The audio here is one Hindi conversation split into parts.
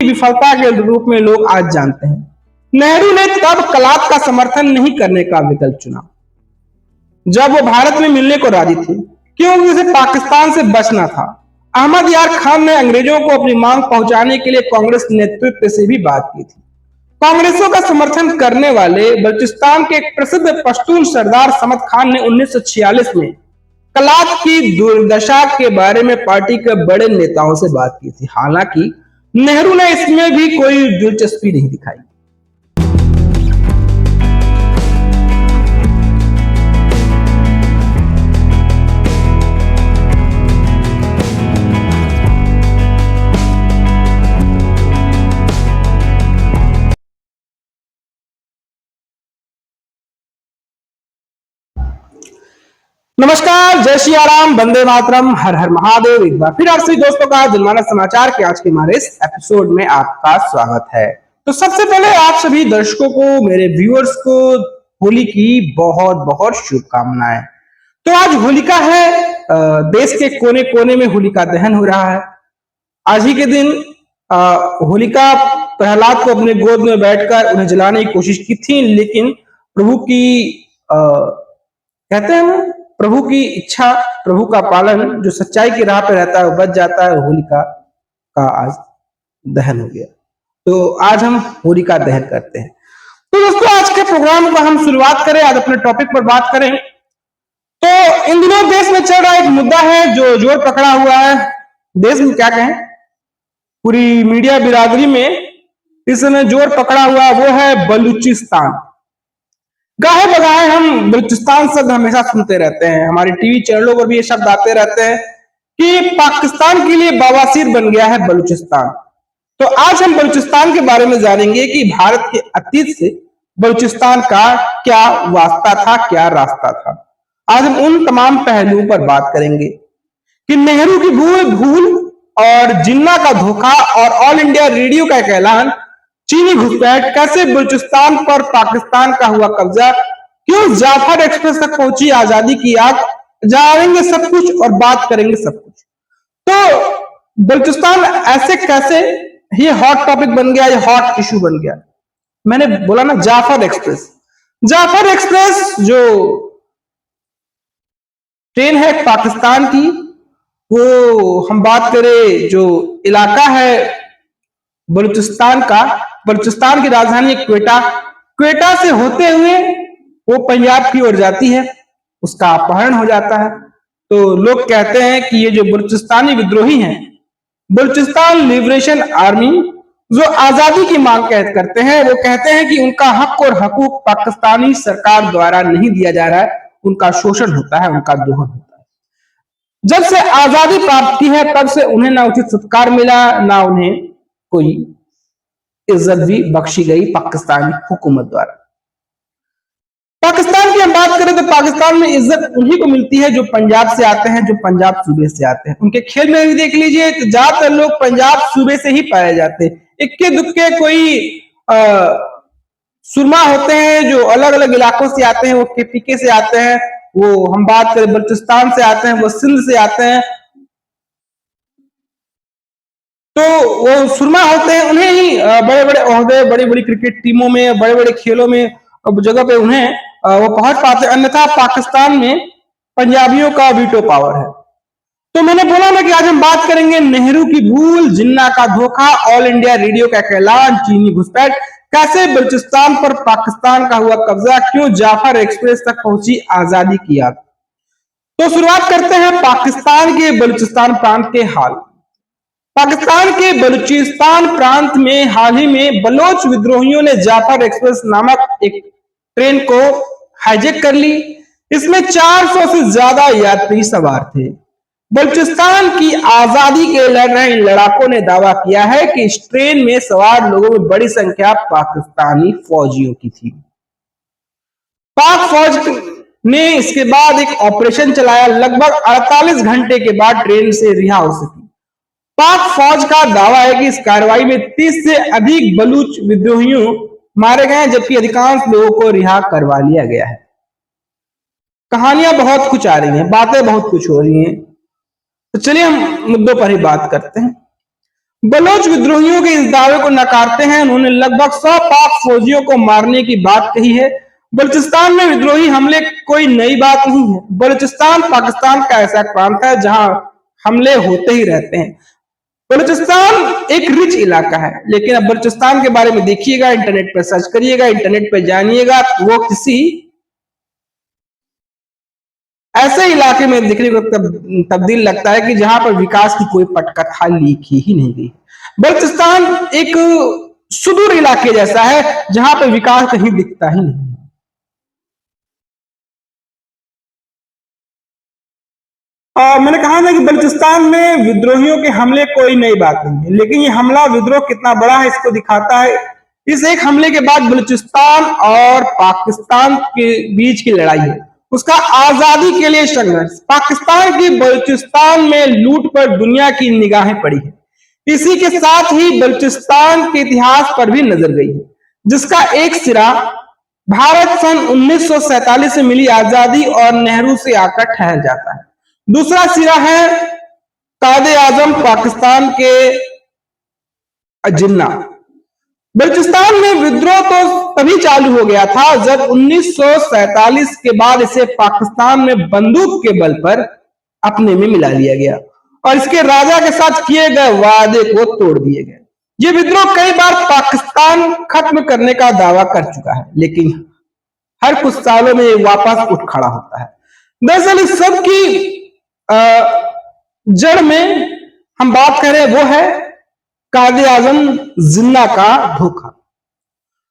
विफलता के रूप में लोग आज जानते हैं। नेहरू ने तब कलात का समर्थन नहीं करने का विकल्प चुना जब वो भारत में मिलने को राजी थे, क्योंकि उसे पाकिस्तान से बचना था। अहमद यार खान ने अंग्रेजों को अपनी मांग पहुंचाने के लिए कांग्रेस नेतृत्व से भी बात की थी। कांग्रेसों का समर्थन करने वाले बलूचिस्तान के एक प्रसिद्ध पश्तून सरदार समद खान ने 1946 में कलात की दुर्दशा के बारे में पार्टी के बड़े नेताओं से बात की थी। हालांकि नेहरू ने इसमें भी कोई दिलचस्पी नहीं दिखाई। नमस्कार, जय श्री राम, वंदे मातरम, हर हर महादेव। एक बार फिर आप सभी दोस्तों का जनमानस समाचार के आज के हमारे इस एपिसोड में आपका स्वागत है। तो सबसे पहले आप सभी दर्शकों को, मेरे व्यूअर्स को होली की बहुत बहुत शुभकामनाएं। तो आज होलिका है, देश के कोने कोने में होलिका दहन हो रहा है। आज ही के दिन होलिका प्रहलाद को अपने गोद में बैठकर उन्हें जलाने की कोशिश की थी, लेकिन प्रभु की कहते हैं प्रभु की इच्छा, प्रभु का पालन, जो सच्चाई की राह पे रहता है वो बच जाता है। होलिका का आज दहन हो गया, तो आज हम होलिका दहन करते हैं। तो दोस्तों, आज के प्रोग्राम को हम शुरुआत करें, आज अपने टॉपिक पर बात करें। तो इन दिनों देश में चल रहा एक मुद्दा है जो जोर पकड़ा हुआ है। देश में क्या कहें, पूरी मीडिया बिरादरी में इस समय जोर पकड़ा हुआ, वो है बलूचिस्तान। गाहे बगाहे हम बलूचिस्तान शब्द हमेशा सुनते रहते हैं, हमारे टीवी चैनलों पर भी ये शब्द आते रहते हैं कि पाकिस्तान के लिए बवासीर बन गया है बलूचिस्तान। तो आज हम बलूचिस्तान के बारे में जानेंगे कि भारत के अतीत से बलूचिस्तान का क्या वास्ता था, क्या रास्ता था। आज हम उन तमाम पहलुओं पर बात करेंगे कि नेहरू की भूल और जिन्ना का धोखा और ऑल इंडिया रेडियो का एक ऐलान, चीनी घुसपैठ, कैसे बलूचिस्तान पर पाकिस्तान का हुआ कब्जा, क्यों जाफर एक्सप्रेस तक पहुंची आजादी की आग, जानेंगे सब कुछ और बात करेंगे सब कुछ। तो बलूचिस्तान ऐसे कैसे ये हॉट टॉपिक बन गया, ये हॉट इशू बन गया। मैंने बोला ना, जाफर एक्सप्रेस। जाफर एक्सप्रेस जो ट्रेन है पाकिस्तान की, वो हम बात करें जो इलाका है बलूचिस्तान का, बलूचिस्तान की राजधानी क्वेटा, क्वेटा से होते हुए वो पंजाब की ओर जाती है, उसका अपहरण हो जाता है। तो लोग कहते हैं कि ये जो बलूचिस्तानी विद्रोही हैं, बलूचिस्तान लिबरेशन आर्मी, जो आजादी की मांग करते हैं, वो कहते हैं कि उनका हक और हकूक पाकिस्तानी सरकार द्वारा नहीं दिया जा रहा है, उनका शोषण होता है, उनका दोहन होता है। जब से आजादी प्राप्त की है तब से उन्हें ना उचित सत्कार मिला, ना उन्हें कोई इज्जत भी बख्शी गई पाकिस्तानी हुकूमत द्वारा। पाकिस्तान की हम बात करें तो पाकिस्तान में इज्जत उन्हीं को मिलती है जो पंजाब से आते हैं, जो पंजाब सूबे से आते हैं। उनके खेल में भी देख लीजिए तो ज्यादातर लोग पंजाब सूबे से ही पाए जाते हैं। इक्के दुक्के कोई सुरमा होते हैं जो अलग अलग इलाकों से आते हैं, वो केपीके से आते हैं, वो हम बात करें बलूचिस्तान से आते हैं, वो सिंध से आते हैं। तो वो सुरमा होते हैं, उन्हें ही बड़े बड़े ओहदे, बड़ी बड़ी क्रिकेट टीमों में, बड़े बड़े खेलों में जगह पे उन्हें वो पहुंच पाते हैं। अन्यथा पाकिस्तान में पंजाबियों का वीटो पावर है। तो मैंने बोला ना कि आज हम बात करेंगे नेहरू की भूल, जिन्ना का धोखा, ऑल इंडिया रेडियो का ऐलान, चीनी घुसपैठ, कैसे बलूचिस्तान पर पाकिस्तान का हुआ कब्जा, क्यों जाफर एक्सप्रेस तक पहुंची आजादी की आग। तो शुरुआत करते हैं पाकिस्तान के बलूचिस्तान प्रांत के हाल। पाकिस्तान के बलूचिस्तान प्रांत में हाल ही में बलोच विद्रोहियों ने जाफर एक्सप्रेस नामक एक ट्रेन को हाईजैक कर ली। इसमें 400 से ज्यादा यात्री सवार थे। बलूचिस्तान की आजादी के लड़ रहे लड़ाकों ने दावा किया है कि इस ट्रेन में सवार लोगों में बड़ी संख्या पाकिस्तानी फौजियों की थी। पाक फौज ने इसके बाद एक ऑपरेशन चलाया। लगभग 48 घंटे के बाद ट्रेन से रिहा हो सकी। पाक फौज का दावा है कि इस कार्रवाई में 30 से अधिक बलूच विद्रोहियों मारे गए, जबकि अधिकांश लोगों को रिहा करवा लिया गया है। कहानियां बहुत कुछ आ रही हैं, बातें बहुत कुछ हो रही हैं। तो चलिए हम मुद्दों पर ही बात करते हैं। बलोच विद्रोहियों के इस दावे को नकारते हैं। उन्होंने लगभग 100 पाक फौजियों को मारने की बात कही है। बलूचिस्तान में विद्रोही हमले कोई नई बात नहीं है। बलूचिस्तान पाकिस्तान का ऐसा प्रांत है जहां हमले होते ही रहते हैं। बलूचिस्तान एक रिच इलाका है, लेकिन अब बलूचिस्तान के बारे में देखिएगा, इंटरनेट पर सर्च करिएगा, इंटरनेट पर जानिएगा, वो किसी ऐसे इलाके में दिखने को तब्दील लगता है कि जहां पर विकास की कोई पटकथा लिखी ही नहीं गई। बलूचिस्तान एक सुदूर इलाके जैसा है जहां पर विकास कहीं दिखता ही नहीं। और मैंने कहा ना कि बलूचिस्तान में विद्रोहियों के हमले कोई नई बात नहीं है, लेकिन ये हमला विद्रोह कितना बड़ा है इसको दिखाता है। इस एक हमले के बाद बलूचिस्तान और पाकिस्तान के बीच की लड़ाई है, उसका आजादी के लिए संघर्ष। पाकिस्तान की बलूचिस्तान में लूट पर दुनिया की निगाहें पड़ी है। इसी के साथ ही बलूचिस्तान के इतिहास पर भी नजर गई है, जिसका एक सिरा भारत सन 1947 से मिली आजादी और नेहरू से आकर ठहर जाता है। दूसरा सिरा है कायदे आजम पाकिस्तान के जिन्ना। बलूचिस्तान में विद्रोह तो तभी चालू हो गया था जब 1947 के बाद इसे पाकिस्तान में बंदूक के बल पर अपने में मिला लिया गया और इसके राजा के साथ किए गए वादे को तोड़ दिए गए। ये विद्रोह कई बार पाकिस्तान खत्म करने का दावा कर चुका है, लेकिन हर कुछ सालों में वापस उठ खड़ा होता है। दरअसल इस सब की जड़ में हम बात करें वो है कायदे आजम जिन्ना का धोखा।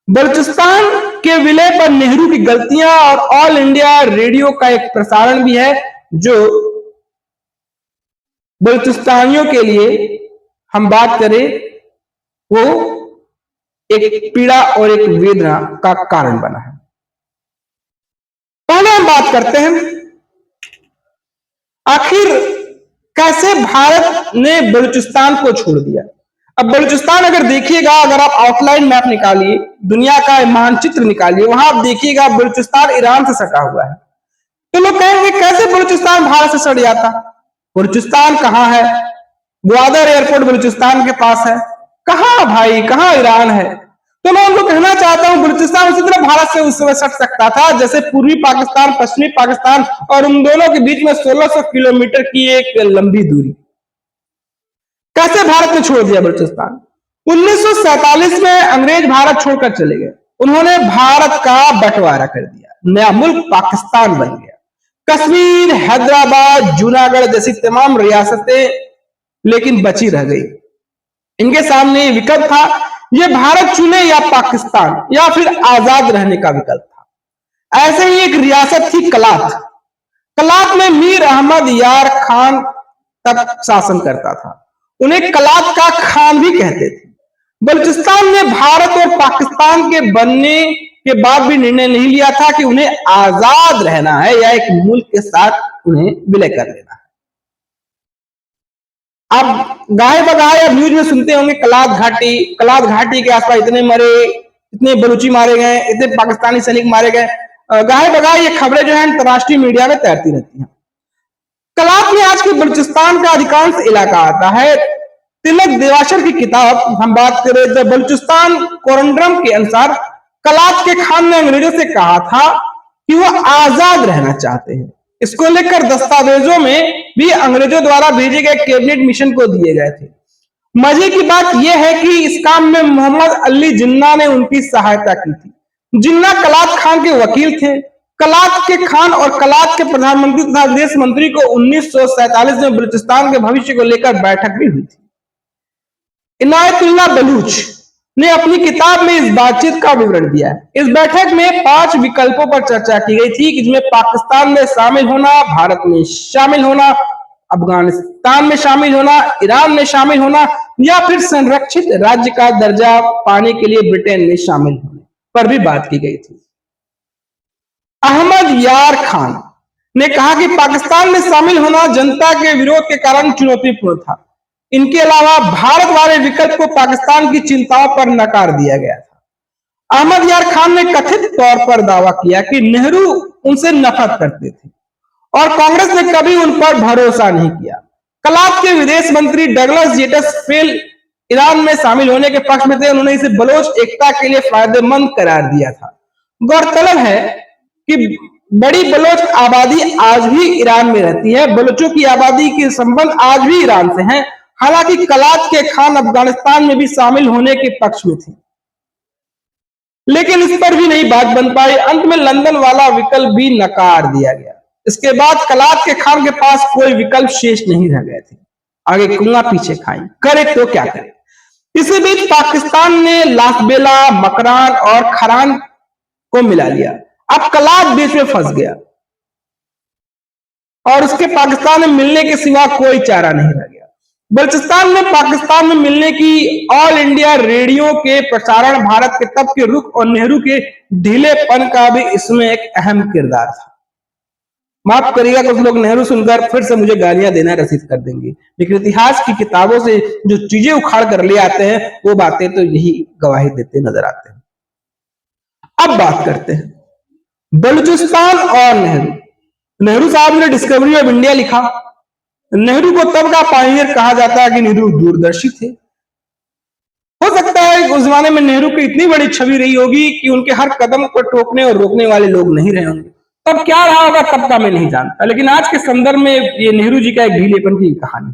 बलूचिस्तान के विलय पर नेहरू की गलतियां और ऑल इंडिया रेडियो का एक प्रसारण भी है जो बलूचिस्तानियों के लिए हम बात करें वो एक पीड़ा और एक वेदना का कारण बना है। पहले हम बात करते हैं आखिर कैसे भारत ने बलूचिस्तान को छोड़ दिया। अब बलूचिस्तान अगर देखिएगा, अगर आप आउटलाइन मैप निकालिए, दुनिया का मानचित्र निकालिए, वहां आप देखिएगा बलूचिस्तान ईरान से सटा हुआ है। तो लोग कहेंगे कैसे बलूचिस्तान भारत से सट जाता। बलूचिस्तान कहां है? ग्वादर एयरपोर्ट बलूचिस्तान के पास है। कहां भाई, कहां ईरान है? तो मैं उनको कहना चाहता हूं बलूचिस्तान उसी तरह भारत से उस समय सट सकता था जैसे पूर्वी पाकिस्तान पश्चिमी पाकिस्तान और उन दोनों के बीच में 1600 किलोमीटर की एक लंबी दूरी। कैसे भारत ने छोड़ दिया बलूचिस्तान? 1947 में अंग्रेज भारत छोड़कर चले गए। उन्होंने भारत का बंटवारा कर दिया, नया मुल्क पाकिस्तान बन गया। कश्मीर, हैदराबाद, जूनागढ़ जैसी तमाम रियासतें लेकिन बची रह गई। इनके सामने विकल्प था, ये भारत चुने या पाकिस्तान, या फिर आजाद रहने का विकल्प था। ऐसे ही एक रियासत थी कलात। कलात में मीर अहमद यार खान तक शासन करता था। उन्हें कलात का खान भी कहते थे। बलूचिस्तान ने भारत और पाकिस्तान के बनने के बाद भी निर्णय नहीं लिया था कि उन्हें आजाद रहना है या एक मुल्क के साथ उन्हें विलय कर लेना है। आप गाहे बगाहे या न्यूज में सुनते होंगे कलात घाटी के आसपास इतने मरे, इतने बलूची मारे गए, इतने पाकिस्तानी सैनिक मारे गए। गाहे बगाहे ये खबरें जो है अंतर्राष्ट्रीय मीडिया में तैरती रहती हैं। कलात में आज के बलूचिस्तान का अधिकांश इलाका आता है। तिलक देवाशर की किताब हम बात करें द बलूचिस्तान कोरंड्रम के अनुसार कलात के खान ने अंग्रेजों से कहा था कि वो आजाद रहना चाहते हैं। इसको लेकर दस्तावेजों में भी अंग्रेजों द्वारा भेजे गए कैबिनेट मिशन को दिए गए थे। मजे की बात यह है कि इस काम में मोहम्मद अली जिन्ना ने उनकी सहायता की थी। जिन्ना कलात खान के वकील थे। कलात के खान और कलात के प्रधानमंत्री तथा विदेश मंत्री को 1947 में बलूचिस्तान के भविष्य को लेकर बैठक भी हुई थी। इनायतुल्लाह बलूच ने अपनी किताब में इस बातचीत का विवरण दिया है। इस बैठक में 5 विकल्पों पर चर्चा की गई थी, जिसमें पाकिस्तान में शामिल होना, भारत में शामिल होना, अफगानिस्तान में शामिल होना, ईरान में शामिल होना या फिर संरक्षित राज्य का दर्जा पाने के लिए ब्रिटेन में शामिल होने पर भी बात की गई थी। अहमद यार खान ने कहा कि पाकिस्तान में शामिल होना जनता के विरोध के कारण चुनौतीपूर्ण था। इनके अलावा भारत वाले विकल्प को पाकिस्तान की चिंताओं पर नकार दिया गया था। अहमद यार खान ने कथित तौर पर दावा किया कि नेहरू उनसे नफरत करते थे और कांग्रेस ने कभी उन पर भरोसा नहीं किया। कलात के विदेश मंत्री डगलस जेटस फेल ईरान में शामिल होने के पक्ष में थे, उन्होंने इसे बलोच एकता के लिए फायदेमंद करार दिया था। गौरतलब है कि बड़ी बलोच आबादी आज भी ईरान में रहती है। बलोचों की आबादी के संबंध आज भी ईरान से हैं। हालांकि कलात के खान अफगानिस्तान में भी शामिल होने के पक्ष में थे, लेकिन इस पर भी नहीं बात बन पाई। अंत में लंदन वाला विकल्प भी नकार दिया गया। इसके बाद कलात के खान के पास कोई विकल्प शेष नहीं रह गए थे। आगे कुआं पीछे खाई, करे तो क्या करे। इसी बीच पाकिस्तान ने लासबेला, मकरान और खरान को मिला लिया। अब कलात बीच में फंस गया और उसके पाकिस्तान में मिलने के सिवा कोई चारा नहीं रह गया। बलूचिस्तान में पाकिस्तान में मिलने की ऑल इंडिया रेडियो के प्रसारण, भारत के तब के रुख और नेहरू के ढीलेपन का भी इसमें एक अहम किरदार था। माफ करिएगा, कुछ लोग नेहरू सुनकर फिर से मुझे गालियां देना रसीद कर देंगे, लेकिन इतिहास की किताबों से जो चीजें उखाड़ कर ले आते हैं वो बातें तो यही गवाही देते नजर आते हैं। अब बात करते हैं बलूचिस्तान और नेहरू। नेहरू साहब ने डिस्कवरी ऑफ इंडिया लिखा। नेहरू को तब का पायनियर कहा जाता है कि नेहरू दूरदर्शी थे। हो सकता है उस जमाने में नेहरू की इतनी बड़ी छवि रही होगी कि उनके हर कदम को टोकने और रोकने वाले लोग नहीं रहे होंगे। तब क्या रहा होगा तब का मैं नहीं जानता, लेकिन आज के संदर्भ में ये नेहरू जी का एक ढीलेपन की कहानी।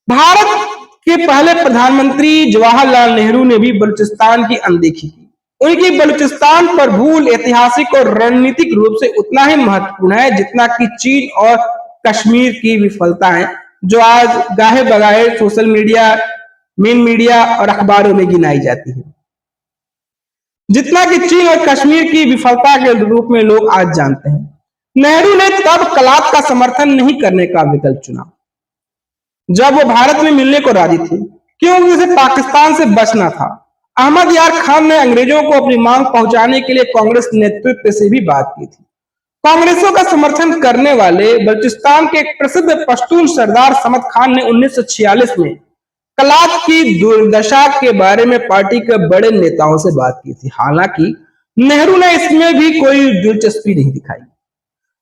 भारत के पहले प्रधानमंत्री जवाहरलाल नेहरू ने भी बलूचिस्तान की अनदेखी की। उनकी बलूचिस्तान पर भूल ऐतिहासिक और रणनीतिक रूप से उतना ही महत्वपूर्ण है जितना कि चीन और कश्मीर की विफलताएं, जो आज गाहे बगाहे सोशल मीडिया, मेन मीडिया और अखबारों में गिनाई जाती है। जितना कि चीन और कश्मीर की विफलता के रूप में लोग आज जानते हैं। नेहरू ने तब कलात का समर्थन नहीं करने का विकल्प चुना जब वो भारत में मिलने को राजी थे, क्योंकि उसे पाकिस्तान से बचना था। अहमद यार खान ने अंग्रेजों को अपनी मांग पहुंचाने के लिए कांग्रेस नेतृत्व से भी बात की थी। कांग्रेसों का समर्थन करने वाले बलूचिस्तान के एक प्रसिद्ध पश्तून सरदार समद खान ने 1946 में कलात की दुर्दशा के बारे में पार्टी के बड़े नेताओं से बात की थी। हालांकि नेहरू ने इसमें भी कोई दिलचस्पी नहीं दिखाई।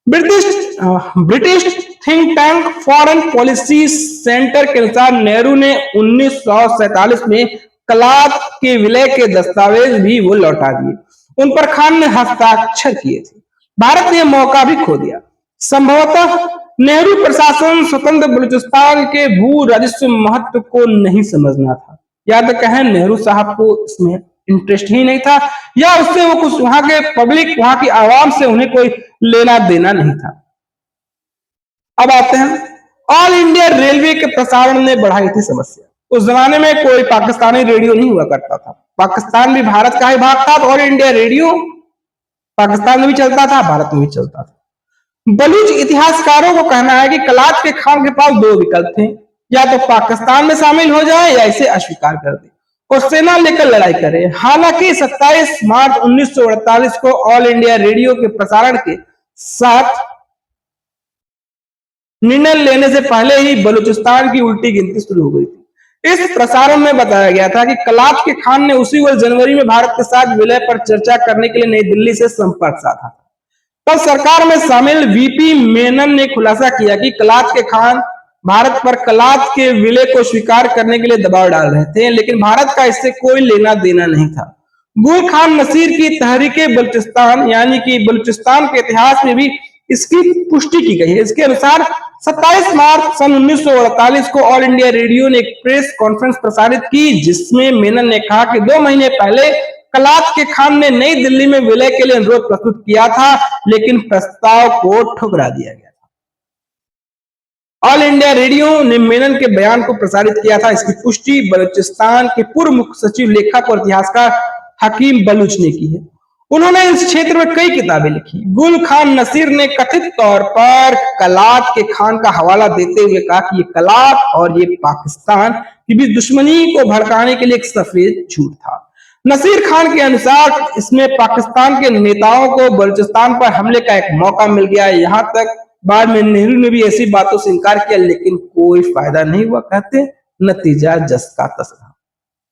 British think tank foreign policy centre के अनुसार नेहरू ने 1947 में कलात के विलय के दस्तावेज भी वो लौटा दिए। उन पर खान ने हस्ताक्षर किए थे। भारत ने मौका भी खो दिया। संभवतः नेहरू प्रशासन स्वतंत्र बलूचिस्तान के भू राजस्व महत्व को नहीं समझना था, या तो कहें नेहरू साहब को इसमें इंटरेस्ट ही नहीं था, या उससे वो कुछ वहां के पब्लिक, वहां की आवाम से उन्हें कोई लेना देना नहीं था। अब आते हैं ऑल इंडिया रेलवे के प्रसारण ने बढ़ाई थी समस्या। उस जमाने में कोई पाकिस्तानी रेडियो नहीं हुआ करता था। पाकिस्तान भी भारत का ही भाग था, तो ऑल इंडिया रेडियो पाकिस्तान में भी चलता था, भारत में भी चलता था। बलूच इतिहासकारों को कहना है कि कलात के खान के पास दो विकल्प थे, या तो पाकिस्तान में शामिल हो जाए या इसे अस्वीकार कर दे और सेना लेकर लड़ाई करे। हालांकि 27 मार्च 1948 को ऑल इंडिया रेडियो के प्रसारण के साथ निर्णय लेने से पहले ही बलूचिस्तान की उल्टी गिनती शुरू हो गई थी। इस प्रसारण में बताया गया था कि कलात के खान ने उसी वर्ष जनवरी में भारत के साथ विलय पर चर्चा करने के लिए नई दिल्ली से संपर्क साधा। तब सरकार में शामिल वीपी मेनन ने खुलासा किया कि कलात के खान भारत पर कलात के विलय को स्वीकार करने के लिए दबाव डाल रहे थे, लेकिन भारत का इससे कोई लेना देना नहीं था। गुल खान नसीर की तहरीके बलूचिस्तान, यानी कि बलूचिस्तान के इतिहास में भी इसकी पुष्टि की गई है। इसके अनुसार 27 मार्च सन 1948 को ऑल इंडिया रेडियो ने एक प्रेस कॉन्फ्रेंस प्रसारित की, जिसमें मेनन ने कहा कि 2 महीने पहले कलात के खान ने नई दिल्ली में विलय के लिए अनुरोध प्रस्तुत किया था, लेकिन प्रस्ताव को ठुकरा दिया गया था। ऑल इंडिया रेडियो ने मेनन के बयान को प्रसारित किया था। इसकी पुष्टि बलूचिस्तान के पूर्व मुख्य सचिव, लेखक और इतिहासकार हकीम बलूच ने की है। उन्होंने इस क्षेत्र में कई किताबें लिखी। गुल खान नसीर ने कथित तौर पर कलात के खान का हवाला देते हुए कहा कि ये कलात और ये पाकिस्तान की बीच दुश्मनी को भड़काने के लिए एक सफेद झूठ था। नसीर खान के अनुसार इसमें पाकिस्तान के नेताओं को बलूचिस्तान पर हमले का एक मौका मिल गया। यहाँ तक बाद में नेहरू ने भी ऐसी बातों से इनकार किया, लेकिन कोई फायदा नहीं हुआ। कहते नतीजा जस का तस रहा।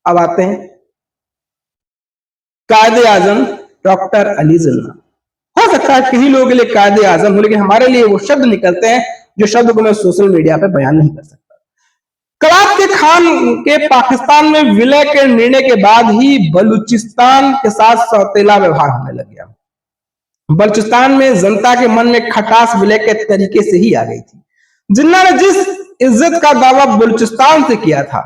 अब आते हैं कायदे आजम डॉक्टर अली जिन्ना। हो सकता है कई लोगों के लिए कायदे आजम हो, लेकिन हमारे लिए वो शब्द निकलते हैं जो शब्द को मैं सोशल मीडिया पे बयान नहीं कर सकता। कलात के खान के पाकिस्तान में विलय के निर्णय के बाद ही बलूचिस्तान के साथ सौतेला व्यवहार होने लग गया। बलूचिस्तान में जनता के मन में खटास विलय के तरीके से ही आ गई थी। जिन्ना ने जिस इज्जत का दावा बलूचिस्तान से किया था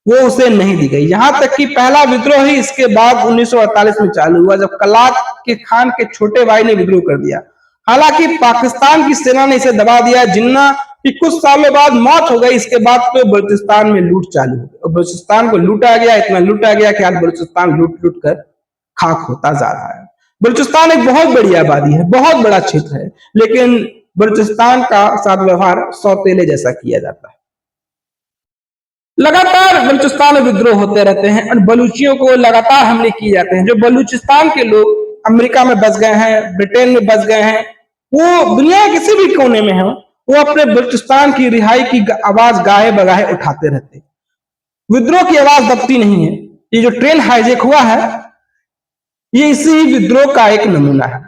वो उसे नहीं दी गई। यहां तक कि पहला विद्रोह ही इसके बाद 1948 में चालू हुआ, जब कलात के खान के छोटे भाई ने विद्रोह कर दिया। हालांकि पाकिस्तान की सेना ने इसे दबा दिया। जिन्ना की कुछ सालों बाद मौत हो गई। इसके बाद तो बलूचिस्तान में लूट चालू हो गई और बलूचिस्तान को लूटा गया, इतना लूटा गया कि आज बलूचिस्तान लूट लूट कर खाक होता जा रहा है। बलूचिस्तान एक बहुत बड़ी आबादी है, बहुत बड़ा क्षेत्र है, लेकिन बलूचिस्तान का साथ व्यवहार सौतेले जैसा किया जाता है। लगातार बलूचिस्तान में विद्रोह होते रहते हैं और बलूचियों को लगातार हमले किए जाते हैं। जो बलूचिस्तान के लोग अमेरिका में बस गए हैं, ब्रिटेन में बस गए हैं, वो दुनिया के किसी भी कोने में हो, वो अपने बलूचिस्तान की रिहाई की आवाज गाहे बगाहे उठाते रहते हैं। विद्रोह की आवाज दबती नहीं है। ये जो ट्रेन हाईजैक हुआ है, ये इसी विद्रोह का एक नमूना है।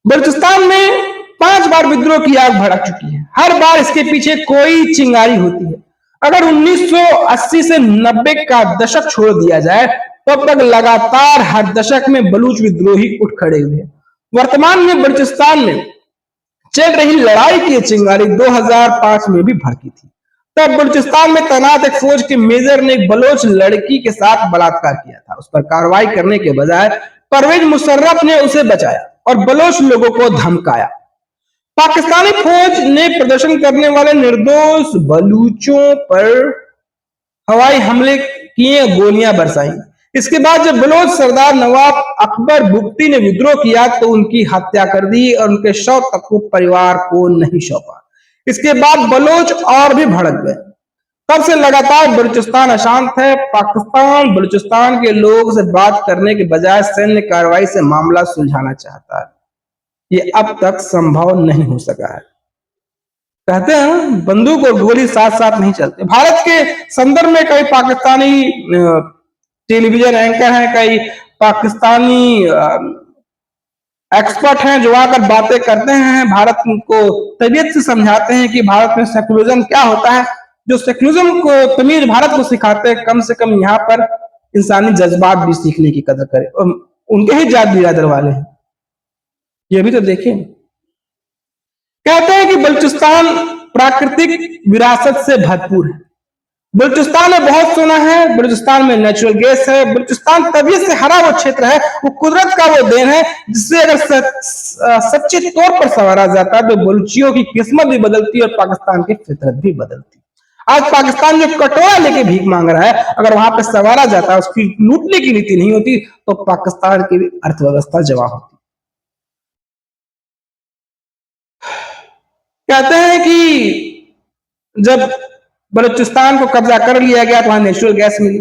बलूचिस्तान में 5 बार विद्रोह की आग भड़क चुकी है। हर बार इसके पीछे कोई चिंगारी होती है। अगर 1980 से 90 का दशक छोड़ दिया जाए तो अब तक लगातार हर दशक में बलूच विद्रोही उठ खड़े हुए हैं। वर्तमान में बलूचिस्तान में चल रही लड़ाई की चिंगारी 2005 में भी भड़की थी। तब बलूचिस्तान में तैनात एक फौज के मेजर ने एक बलोच लड़की के साथ बलात्कार किया था। उस पर कार्रवाई करने के बजाय परवेज मुशर्रफ ने उसे बचाया और बलोच लोगों को धमकाया। पाकिस्तानी फौज ने प्रदर्शन करने वाले निर्दोष बलूचों पर हवाई हमले किए, गोलियां बरसाई। इसके बाद जब बलोच सरदार नवाब अकबर बुगटी ने विद्रोह किया तो उनकी हत्या कर दी और उनके शव तक को परिवार को नहीं सौंपा। इसके बाद बलोच और भी भड़क गए। तब से लगातार बलूचिस्तान अशांत है। पाकिस्तान बलूचिस्तान के लोगों से बात करने के बजाय सैन्य कार्रवाई से मामला सुलझाना चाहता है। ये अब तक संभव नहीं हो सका है। कहते हैं बंदूक और गोली साथ साथ नहीं चलते। भारत के संदर्भ में कई पाकिस्तानी टेलीविजन एंकर हैं, कई पाकिस्तानी एक्सपर्ट हैं जो आकर बातें करते हैं, भारत को तबीयत से समझाते हैं कि भारत में सेकुलरिज्म क्या होता है। जो सेकुलरिज्म को तमीज भारत को सिखाते हैं, कम से कम यहाँ पर इंसानी जज्बात भी सीखने की कदर करें। और उनके ही जात बिरादर वाले हैं, ये भी तो देखें। कहते हैं कि बलूचिस्तान प्राकृतिक विरासत से भरपूर है। बलूचिस्तान में बहुत सोना है, बलूचिस्तान में नेचुरल गैस है। बलूचिस्तान तबीयत से हरा वो क्षेत्र है, वो कुदरत का वो देन है जिससे अगर सच्चे तौर पर संवारा जाता तो बलूचियों की किस्मत भी बदलती और पाकिस्तान की फितरत भी बदलती। आज पाकिस्तान जो कटोरा लेके भीख मांग रहा है, अगर वहां पर संवारा जाता, उसकी लूटने की नीति नहीं होती तो पाकिस्तान की अर्थव्यवस्था जवाब होती। कहते हैं कि जब बलूचिस्तान को कब्जा कर लिया गया तो वहां नेचुरल गैस मिली।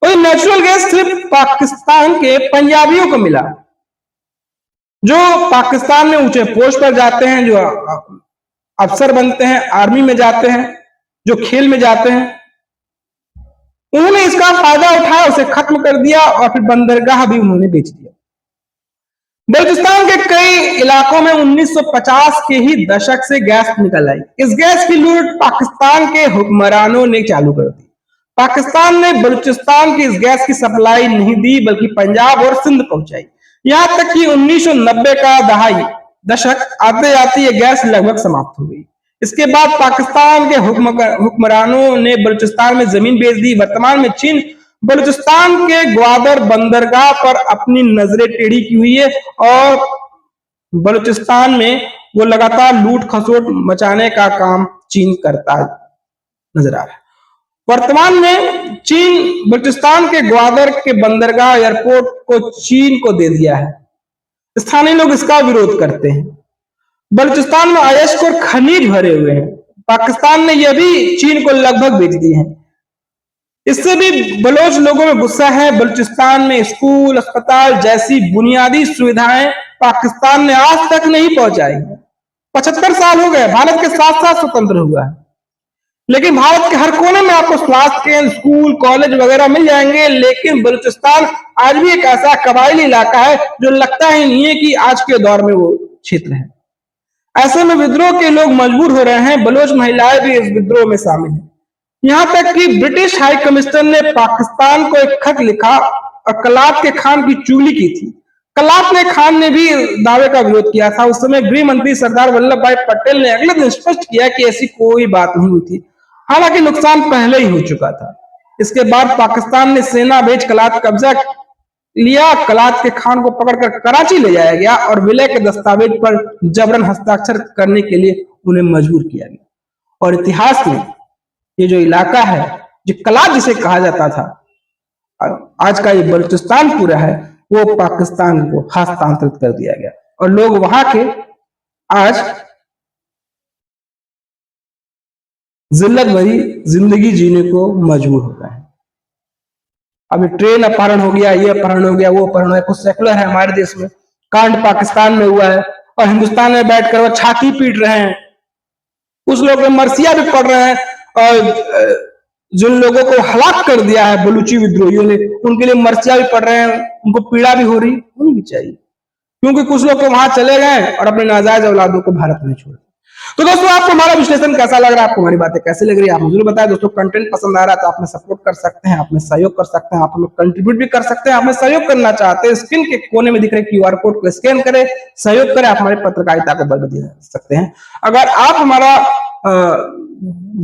और नेचुरल गैस सिर्फ पाकिस्तान के पंजाबियों को मिला, जो पाकिस्तान में ऊंचे पोस्ट पर जाते हैं, जो अफसर बनते हैं, आर्मी में जाते हैं, जो खेल में जाते हैं। उन्होंने इसका फायदा उठाया, उसे खत्म कर दिया और फिर बंदरगाह भी उन्होंने बेच दिया। बलूचिस्तान के कई इलाकों में 1950 के ही दशक से गैस निकल आई। इस गैस की लूट पाकिस्तान के हुक्मरानों ने चालू कर दी। पाकिस्तान ने बलूचिस्तान की इस गैस की सप्लाई नहीं दी, बल्कि पंजाब और सिंध पहुंचाई। यहां तक कि 1990 का दशक आते आते ये गैस लगभग समाप्त हो गई। इसके बाद पाकिस्तान के हुक्मरानों ने बलूचिस्तान में जमीन बेच दी। वर्तमान में चीन बलूचिस्तान के ग्वादर बंदरगाह पर अपनी नजरें टेढ़ी की हुई है और बलूचिस्तान में वो लगातार लूट खसोट मचाने का काम चीन करता नजर आ रहा है। वर्तमान में चीन बलूचिस्तान के ग्वादर के बंदरगाह एयरपोर्ट को चीन को दे दिया है। स्थानीय लोग इसका विरोध करते हैं। बलूचिस्तान में अयस्क और खनिज भरे हुए हैं। पाकिस्तान ने यह भी चीन को लगभग बेच दिए हैं। इससे भी बलोच लोगों में गुस्सा है। बलूचिस्तान में स्कूल, अस्पताल जैसी बुनियादी सुविधाएं पाकिस्तान ने आज तक नहीं पहुंचाई है। 75 साल हो गए, भारत के साथ साथ स्वतंत्र हुआ है, लेकिन भारत के हर कोने में आपको स्वास्थ्य केंद्र, स्कूल, कॉलेज वगैरह मिल जाएंगे। लेकिन बलूचिस्तान आज भी एक ऐसा कबायली इलाका है जो लगता ही नहीं है कि आज के दौर में वो क्षेत्र है। ऐसे में विद्रोह के लोग मजबूर हो रहे हैं। बलोच महिलाएं भी इस विद्रोह में शामिल हैं। यहाँ तक कि ब्रिटिश हाई कमिश्नर ने पाकिस्तान को एक खत लिखा और कलात के खान की चुगली की थी। कलात ने खान ने भी दावे का विरोध किया था। उस समय गृह मंत्री सरदार वल्लभ भाई पटेल ने अगले दिन स्पष्ट किया कि ऐसी कोई बात नहीं हुई थी, हालांकि नुकसान पहले ही हो चुका था। इसके बाद पाकिस्तान ने सेना भेज कलात कब्जा लिया। कलात के खान को पकड़कर कराची ले जाया गया और विलय के दस्तावेज पर जबरन हस्ताक्षर करने के लिए उन्हें मजबूर किया गया। और इतिहास में ये जो इलाका है, जो कलात जिसे कहा जाता था, आज का ये बलूचिस्तान पूरा है, वो पाकिस्तान को हस्तांतरित कर दिया गया और लोग वहां के आज जिल्लत भरी जिंदगी जीने को मजबूर हो गए हैं। अभी ट्रेन अपहरण हो गया, ये अपहरण हो गया, वो अपहरण हो गया। कुछ सेकुलर है हमारे देश में, कांड पाकिस्तान में हुआ है और हिंदुस्तान में बैठकर वो छाती पीट रहे हैं। कुछ लोग मरसिया भी पढ़ रहे हैं और जिन लोगों को हलाक कर दिया है बलूची विद्रोहियों ने, उनके लिए मरसिया भी पढ़ रहे हैं, उनको पीड़ा भी हो रही होनी भी चाहिए, क्योंकि कुछ लोग तो वहां चले गए और अपने नाजायज औलादों को भारत में छोड़। तो दोस्तों, आपको हमारा विश्लेषण कैसा लग रहा है, आपको हमारी बातें कैसी लग रही है, आप मुझे बताएं। दोस्तों, कंटेंट पसंद आ रहा है तो आप हमें सपोर्ट कर सकते हैं, आप हमें सहयोग कर सकते हैं, आप हमें कंट्रीब्यूट भी कर सकते हैं। आप हमें सहयोग करना चाहते हैं, स्क्रीन के कोने में दिख रहे QR कोड को स्कैन करें, सहयोग करें, आप हमारी पत्रकारिता को बल दे सकते हैं। अगर आप हमारा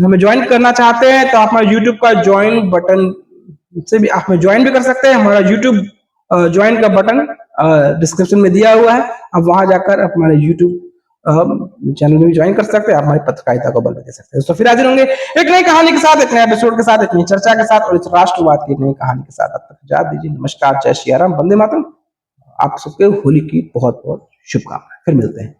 हमें ज्वाइन करना चाहते हैं तो आप हमारे यूट्यूब का ज्वाइन बटन से भी आप हमें ज्वाइन भी कर सकते हैं। हमारा यूट्यूब ज्वाइन का बटन डिस्क्रिप्शन में दिया हुआ है, आप वहां जाकर हमारे यूट्यूब चैनल में भी ज्वाइन कर सकते हैं, आप हमारी पत्रकारिता को बल दे सकते हैं। तो फिर हाजिर होंगे एक नई कहानी के साथ, एक नए एपिसोड के साथ, एक नई चर्चा के साथ और इस राष्ट्रवाद की एक नई कहानी के साथ। अब तक इजाजत दीजिए। नमस्कार, जय श्री राम, वंदे मातरम। आप सबके होली की बहुत बहुत शुभकामनाएं। फिर मिलते हैं।